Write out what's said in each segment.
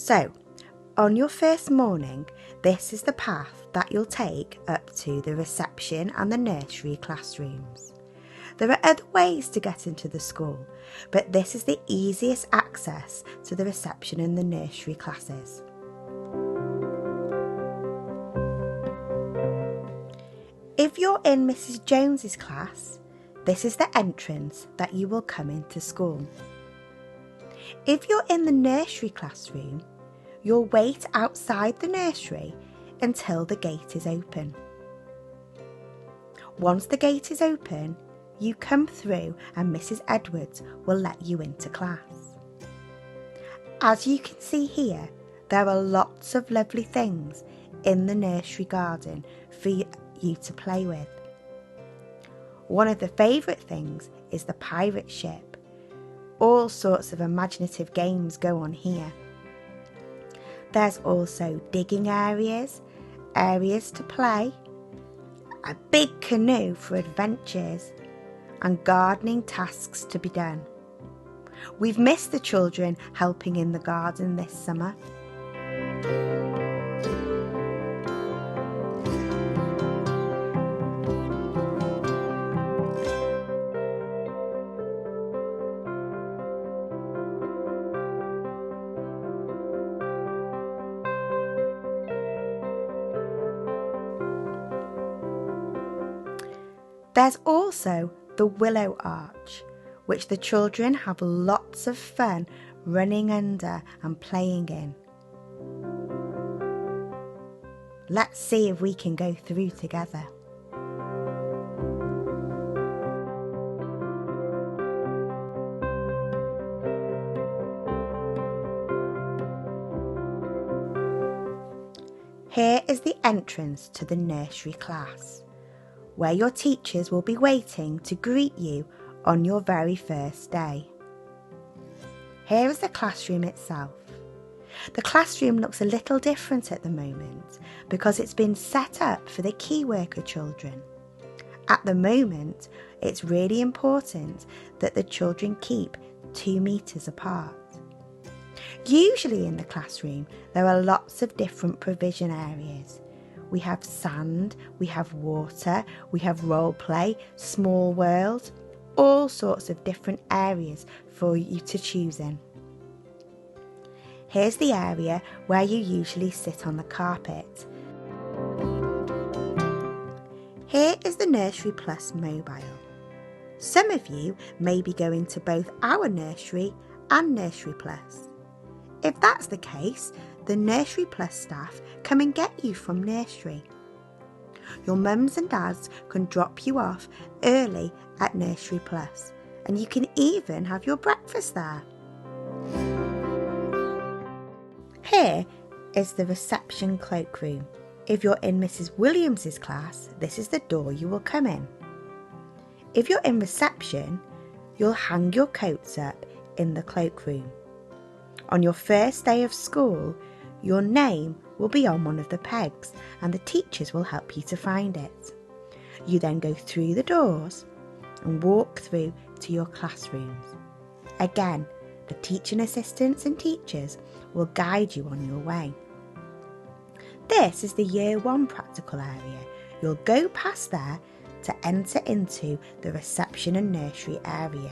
So, on your first morning, this is the path that you'll take up to the reception and the nursery classrooms. There are other ways to get into the school, but this is the easiest access to the reception and the nursery classes. If you're in Mrs. Jones's class, this is the entrance that you will come into school. If you're in the nursery classroom, you'll wait outside the nursery until the gate is open. Once the gate is open, you come through and Mrs. Edwards will let you into class. As you can see here, there are lots of lovely things in the nursery garden for you to play with. One of the favourite things is the pirate ship. All sorts of imaginative games go on here. There's also digging areas to play, a big canoe for adventures, and gardening tasks to be done. We've missed the children helping in the garden this summer. There's also the Willow Arch, which the children have lots of fun running under and playing in. Let's see if we can go through together. Here is the entrance to the nursery class, where your teachers will be waiting to greet you on your very first day. Here is the classroom itself. The classroom looks a little different at the moment because it's been set up for the key worker children. At the moment, it's really important that the children keep 2 meters apart. Usually in the classroom, there are lots of different provision areas. We have sand, we have water, we have role play, small world, all sorts of different areas for you to choose in. Here's the area where you usually sit on the carpet. Here is the Nursery Plus mobile. Some of you may be going to both our nursery and Nursery Plus. If that's the case, the Nursery Plus staff come and get you from nursery. Your mums and dads can drop you off early at Nursery Plus, and you can even have your breakfast there. Here is the reception cloakroom. If you're in Mrs. Williams's class, this is the door you will come in. If you're in reception, you'll hang your coats up in the cloakroom. On your first day of school, your name will be on one of the pegs and the teachers will help you to find it. You then go through the doors and walk through to your classrooms. Again, the teaching assistants and teachers will guide you on your way. This is the Year 1 practical area. You'll go past there to enter into the reception and nursery area.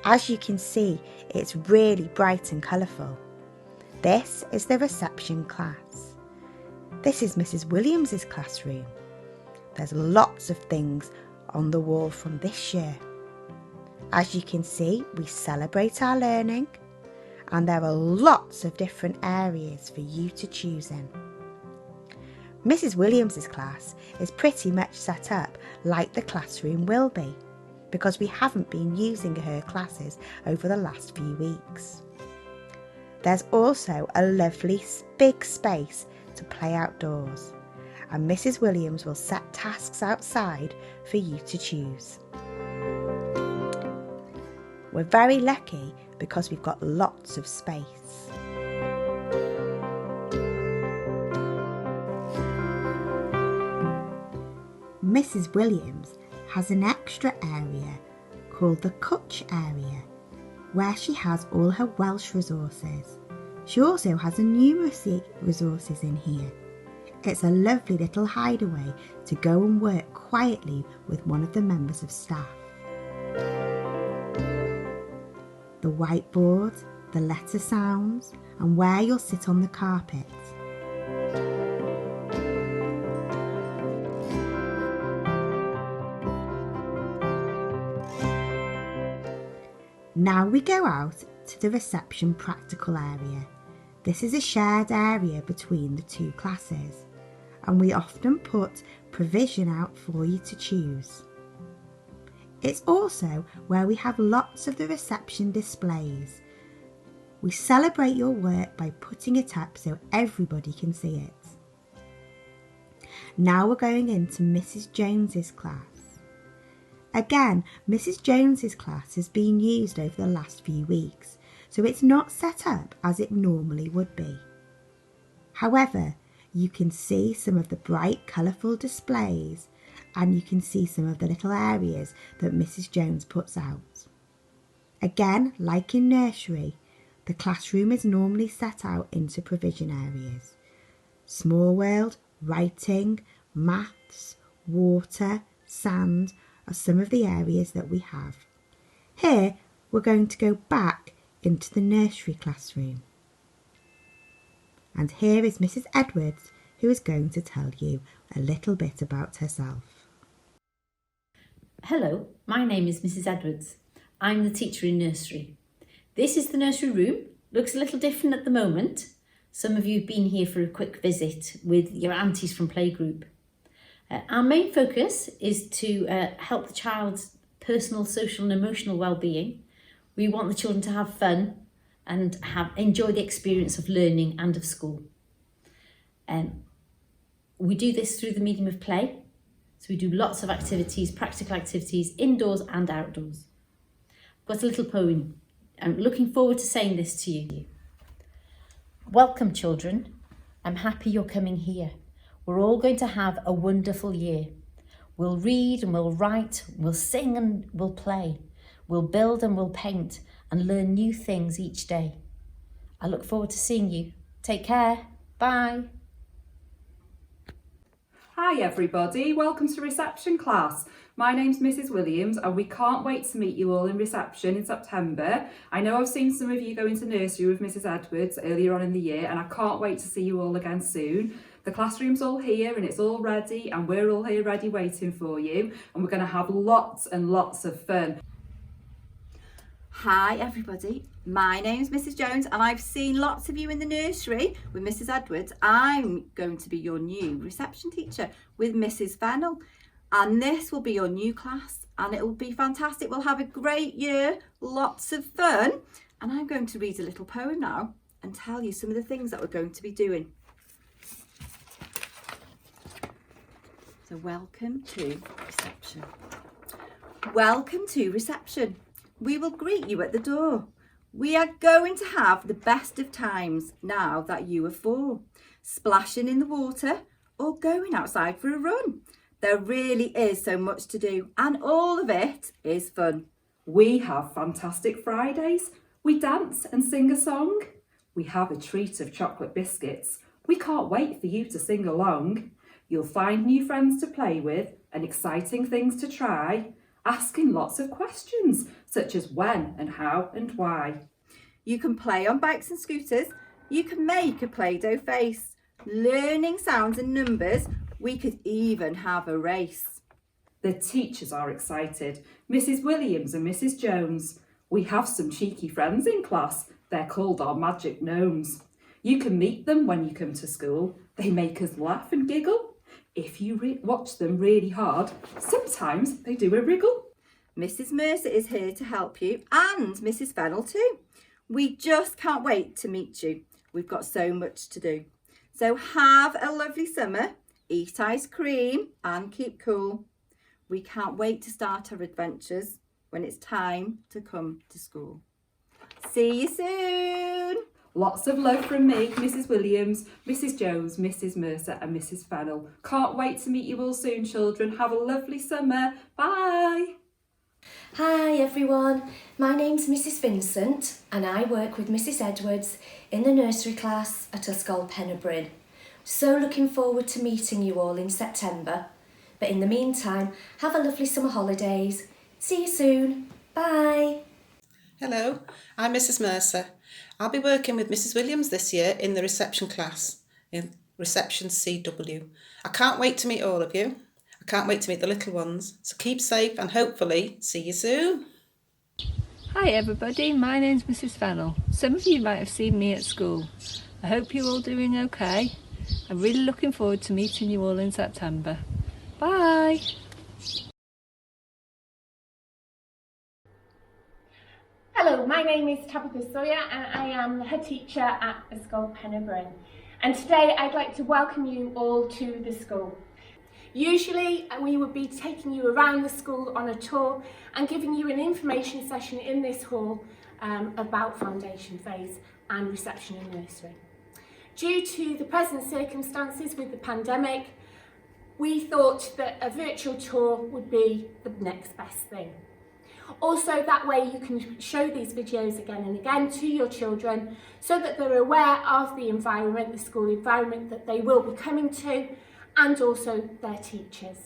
As you can see, it's really bright and colourful. This is the reception class. This is Mrs. Williams's classroom. There's lots of things on the wall from this year. As you can see, we celebrate our learning and there are lots of different areas for you to choose in. Mrs. Williams's class is pretty much set up like the classroom will be, because we haven't been using her classes over the last few weeks. There's also a lovely big space to play outdoors, and Mrs. Williams will set tasks outside for you to choose. We're very lucky because we've got lots of space. Mrs. Williams has an extra area called the Cwtch area, where she has all her Welsh resources. She also has a numeracy resources in here. It's a lovely little hideaway to go and work quietly with one of the members of staff. The whiteboard, the letter sounds, and where you'll sit on the carpet. Now we go out to the reception practical area. This is a shared area between the two classes, and we often put provision out for you to choose. It's also where we have lots of the reception displays. We celebrate your work by putting it up so everybody can see it. Now we're going into Mrs. Jones's class. Again, Mrs. Jones's class has been used over the last few weeks, so it's not set up as it normally would be. However, you can see some of the bright, colourful displays, and you can see some of the little areas that Mrs. Jones puts out. Again, like in nursery, the classroom is normally set out into provision areas. Small world, writing, maths, water, sand are some of the areas that we have. Here, we're going to go back into the nursery classroom. And here is Mrs. Edwards, who is going to tell you a little bit about herself. Hello, my name is Mrs. Edwards. I'm the teacher in nursery. This is the nursery room. Looks a little different at the moment. Some of you have been here for a quick visit with your aunties from playgroup. Our main focus is to help the child's personal, social and emotional well-being. We want the children to have fun and enjoy the experience of learning and of school. We do this through the medium of play. So we do lots of activities, practical activities, indoors and outdoors. I've got a little poem. I'm looking forward to saying this to you. Welcome, children. I'm happy you're coming here. We're all going to have a wonderful year. We'll read and we'll write, we'll sing and we'll play. We'll build and we'll paint and learn new things each day. I look forward to seeing you. Take care. Bye. Hi everybody, welcome to reception class. My name's Mrs. Williams and we can't wait to meet you all in reception in September. I know I've seen some of you go into nursery with Mrs. Edwards earlier on in the year and I can't wait to see you all again soon. The classroom's all here and it's all ready and we're all here ready waiting for you and we're going to have lots and lots of fun. Hi everybody, my name's Mrs. Jones and I've seen lots of you in the nursery with Mrs. Edwards. I'm going to be your new reception teacher with Mrs. Fennell and this will be your new class and it will be fantastic. We'll have a great year, lots of fun, and I'm going to read a little poem now and tell you some of the things that we're going to be doing. So welcome to reception. Welcome to reception. We will greet you at the door. We are going to have the best of times now that you are 4, splashing in the water or going outside for a run. There really is so much to do and all of it is fun. We have fantastic Fridays. We dance and sing a song. We have a treat of chocolate biscuits. We can't wait for you to sing along. You'll find new friends to play with and exciting things to try, asking lots of questions such as when and how and why. You can play on bikes and scooters. You can make a Play-Doh face. Learning sounds and numbers. We could even have a race. The teachers are excited. Mrs. Williams and Mrs. Jones. We have some cheeky friends in class. They're called our magic gnomes. You can meet them when you come to school. They make us laugh and giggle. If you watch them really hard, sometimes they do a wriggle. Mrs. Mercer is here to help you and Mrs. Fennell too. We just can't wait to meet you. We've got so much to do. So have a lovely summer, eat ice cream and keep cool. We can't wait to start our adventures when it's time to come to school. See you soon. Lots of love from me, Mrs. Williams, Mrs. Jones, Mrs. Mercer and Mrs. Fennell. Can't wait to meet you all soon, children. Have a lovely summer. Bye. Hi everyone, my name's Mrs Vincent and I work with Mrs Edwards in the nursery class at Ysgol Pen-y-Bryn. So looking forward to meeting you all in September. But in the meantime, have a lovely summer holidays. See you soon. Bye. Hello, I'm Mrs Mercer. I'll be working with Mrs Williams this year in the reception class, in Reception CW. I can't wait to meet all of you. I can't wait to meet the little ones. So keep safe and hopefully see you soon. Hi everybody, my name's Mrs Fennell. Some of you might have seen me at school. I hope you're all doing okay. I'm really looking forward to meeting you all in September. Bye! Hello, my name is Tabitha Sawyer and I am the head teacher at Ysgol Pen-y-Bryn. And today I'd like to welcome you all to the school. Usually we would be taking you around the school on a tour and giving you an information session in this hall about foundation phase and reception and nursery. Due to the present circumstances with the pandemic, we thought that a virtual tour would be the next best thing. Also, that way you can show these videos again and again to your children so that they're aware of the environment, the school environment that they will be coming to, and also their teachers.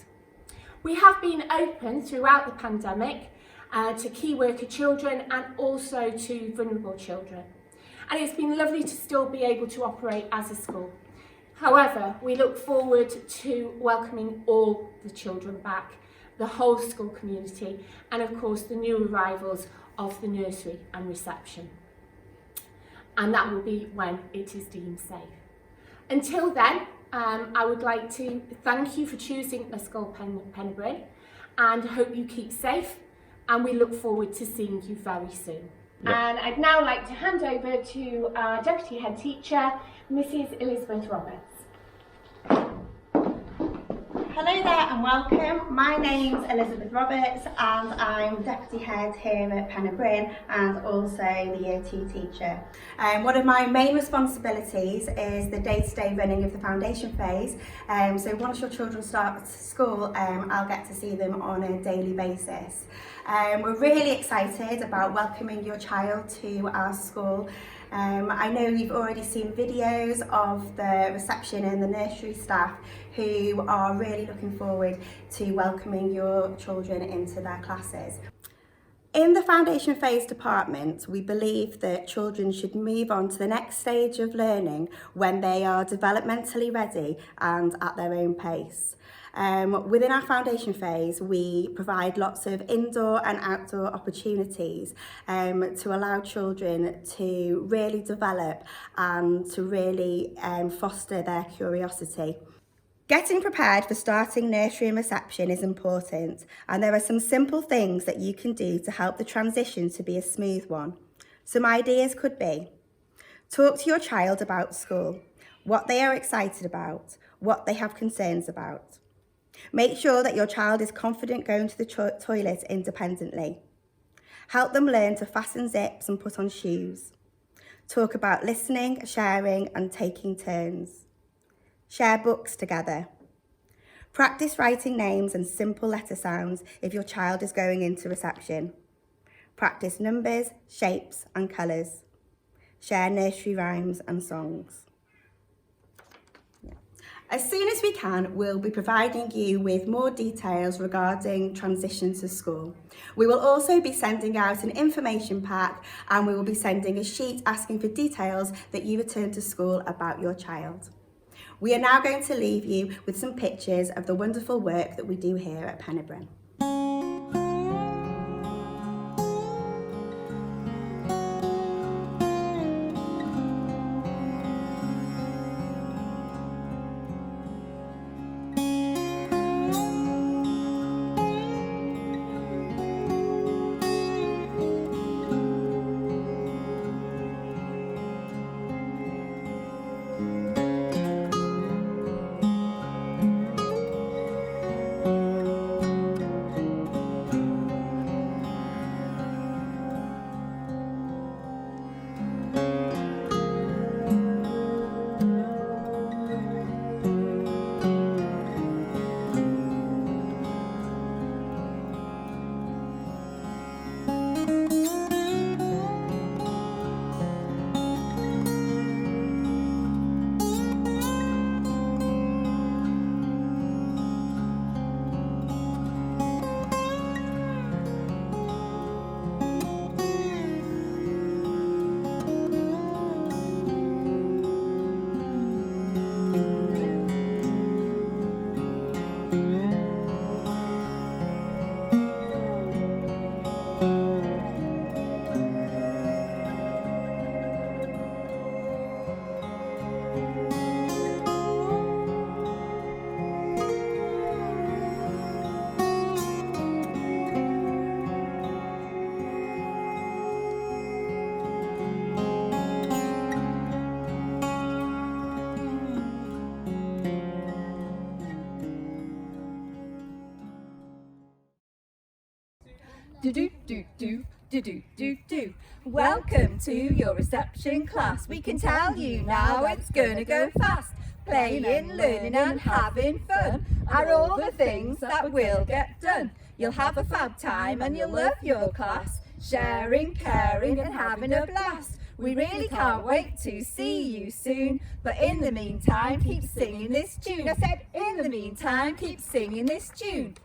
We have been open throughout the pandemic to key worker children and also to vulnerable children. And it's been lovely to still be able to operate as a school. However, we look forward to welcoming all the children back, the whole school community, and of course the new arrivals of the nursery and reception. And that will be when it is deemed safe. Until then, I would like to thank you for choosing Ysgol Pen-y-Bryn and hope you keep safe, and we look forward to seeing you very soon. And I'd now like to hand over to our Deputy Head Teacher, Mrs Elise Robert. Hello there and welcome. My name's Elizabeth Roberts and I'm Deputy Head here at Pen-y-Bryn and also the Year 2 teacher. One of my main responsibilities is the day-to-day running of the foundation phase. So once your children start school, I'll get to see them on a daily basis. We're really excited about welcoming your child to our school. I know you've already seen videos of the reception and the nursery staff who are really looking forward to welcoming your children into their classes. In the foundation phase department, we believe that children should move on to the next stage of learning when they are developmentally ready and at their own pace. Within our foundation phase, we provide lots of indoor and outdoor opportunities to allow children to really develop and to really foster their curiosity. Getting prepared for starting nursery and reception is important, and there are some simple things that you can do to help the transition to be a smooth one. Some ideas could be: talk to your child about school, what they are excited about, what they have concerns about. Make sure that your child is confident going to the toilet independently. Help them learn to fasten zips and put on shoes. Talk about listening, sharing and taking turns. Share books together. Practice writing names and simple letter sounds if your child is going into reception. Practice numbers, shapes and colours. Share nursery rhymes and songs. As soon as we can, we'll be providing you with more details regarding transition to school. We will also be sending out an information pack and we will be sending a sheet asking for details that you return to school about your child. We are now going to leave you with some pictures of the wonderful work that we do here at Pen-y-Bryn. do do do do do do do do. Welcome to your reception class. We can tell you now it's gonna go fast. Playing, learning and having fun are all the things that will get done. You'll have a fab time and you'll love your class. Sharing, caring and having a blast. We really can't wait to see you soon. But in the meantime, keep singing this tune. I said, in the meantime, keep singing this tune.